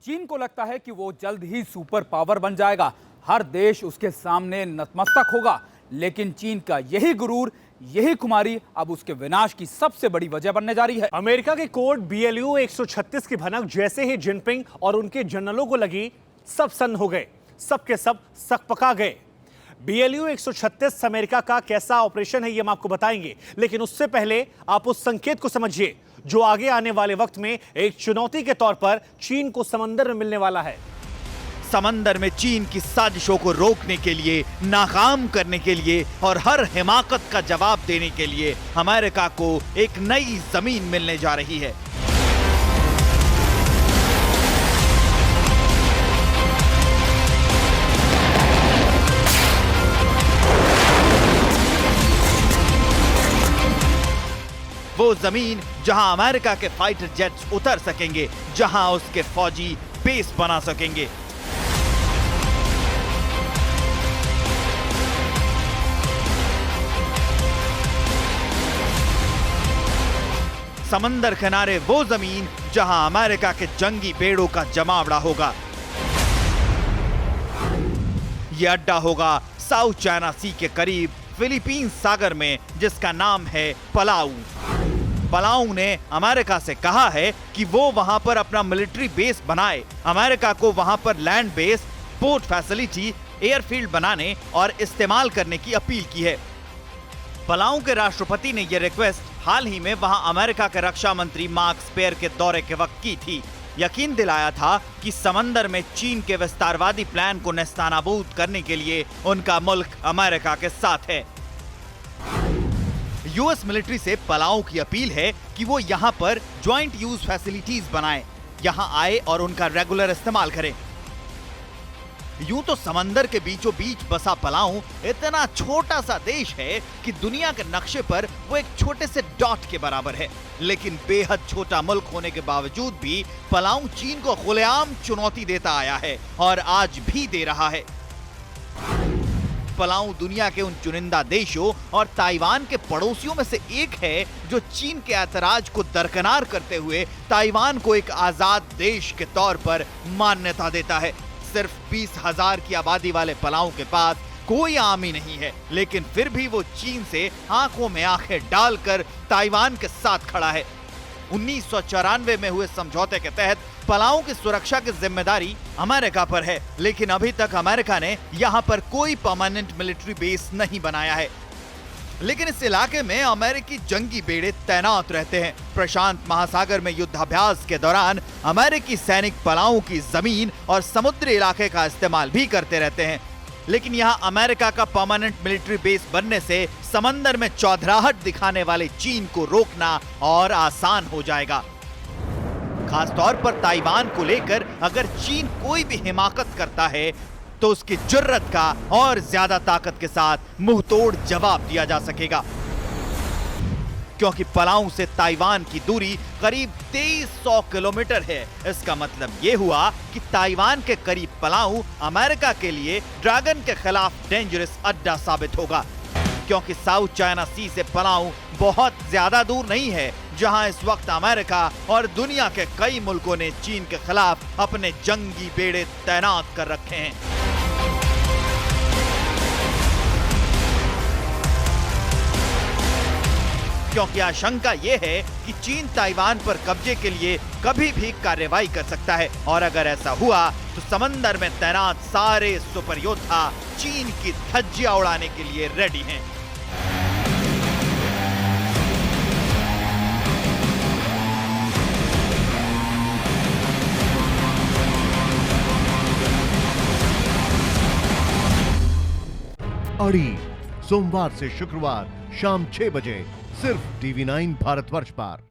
चीन को लगता है कि वो जल्द ही सुपर पावर बन जाएगा, हर देश उसके सामने नतमस्तक होगा। लेकिन चीन का यही गुरूर, यही खुमारी अब उसके विनाश की सबसे बड़ी वजह बनने जा रही है। अमेरिका के कोड BLU 136 की भनक जैसे ही जिनपिंग और उनके जनरलों को लगी, सब सन्न हो गए, सबके सब सकपका गए। BLU 136 अमेरिका का कैसा ऑपरेशन है ये हम आपको बताएंगे, लेकिन उससे पहले आप उस संकेत को समझिए जो आगे आने वाले वक्त में एक चुनौती के तौर पर चीन को समंदर में मिलने वाला है। समंदर में चीन की साजिशों को रोकने के लिए, नाकाम करने के लिए और हर हिमाकत का जवाब देने के लिए अमेरिका को एक नई जमीन मिलने जा रही है। वो जमीन जहां अमेरिका के फाइटर जेट्स उतर सकेंगे, जहां उसके फौजी बेस बना सकेंगे। समंदर किनारे वो जमीन जहां अमेरिका के जंगी बेड़ों का जमावड़ा होगा। यह अड्डा होगा साउथ चाइना सी के करीब फिलीपींस सागर में, जिसका नाम है पलाऊ। पलाऊ ने अमेरिका से कहा है कि वो वहां पर अपना मिलिट्री बेस बनाए। अमेरिका को वहां पर land base, port facility, airfield बनाने और इस्तेमाल करने की अपील की है। पलाऊ के राष्ट्रपति ने यह रिक्वेस्ट हाल ही में वहां अमेरिका के रक्षा मंत्री मार्क एस्पर के दौरे के वक्त की थी। यकीन दिलाया था कि समंदर में चीन के विस्तारवादी प्लान को नेस्तनाबूद करने के लिए उनका मुल्क अमेरिका के साथ है। यूएस मिलिट्री से पलाऊ की अपील है कि वो यहां पर ज्वाइंट यूज फैसिलिटीज बनाए, यहां आए और उनका रेगुलर इस्तेमाल करें। यूं तो समंदर के बीचों बीच बसा पलाऊ इतना छोटा सा देश है कि दुनिया के नक्शे पर वो एक छोटे से डॉट के बराबर है, लेकिन बेहद छोटा मुल्क होने के बावजूद भी पलाऊ चीन को खुलेआम चुनौती देता आया है और आज भी दे रहा है। पलाऊ दुनिया के उन चुनिंदा देशों और ताइवान के पड़ोसियों में से एक है जो चीन के ऐतराज को दरकिनार करते हुए ताइवान को एक आजाद देश के तौर पर मान्यता देता है। सिर्फ 20,000 की आबादी वाले पलाऊ के पास कोई आर्मी नहीं है, लेकिन फिर भी वो चीन से आंखों में आंखें डालकर ताइवान के साथ खड़ा है। 1994 में हुए समझौते के तहत पलाऊ की सुरक्षा की जिम्मेदारी अमेरिका पर है, लेकिन अभी तक अमेरिका ने यहां पर कोई परमानेंट मिलिट्री बेस नहीं बनाया है। लेकिन इस इलाके में अमेरिकी जंगी बेड़े तैनात रहते हैं। प्रशांत महासागर में युद्धाभ्यास के दौरान अमेरिकी सैनिक पलाऊ की जमीन और समुद्री इलाके का इस्तेमाल भी करते रहते हैं। लेकिन यहां अमेरिका का परमानेंट मिलिट्री बेस बनने से समंदर में चौधराहट दिखाने वाले चीन को रोकना और आसान हो जाएगा। खासतौर पर ताइवान को लेकर अगर चीन कोई भी हिमाकत करता है तो उसकी जुर्रत का और ज्यादा ताकत के साथ मुंहतोड़ जवाब दिया जा सकेगा, क्योंकि पलाऊ से ताइवान की दूरी करीब 2300 किलोमीटर है। इसका मतलब यह हुआ कि ताइवान के करीब पलाऊ अमेरिका के लिए ड्रैगन के खिलाफ डेंजरस अड्डा साबित होगा, क्योंकि साउथ चाइना सी से पलाऊ बहुत ज्यादा दूर नहीं है, जहां इस वक्त अमेरिका और दुनिया के कई मुल्कों ने चीन के खिलाफ अपने जंगी बेड़े तैनात कर रखे हैं। क्योंकि आशंका यह है कि चीन ताइवान पर कब्जे के लिए कभी भी कार्रवाई कर सकता है, और अगर ऐसा हुआ तो समंदर में तैनात सारे सुपर योद्धा चीन की धज्जियां उड़ाने के लिए रेडी हैं। अड़ी सोमवार से शुक्रवार शाम 6 बजे सिर्फ TV9 भारतवर्ष पर।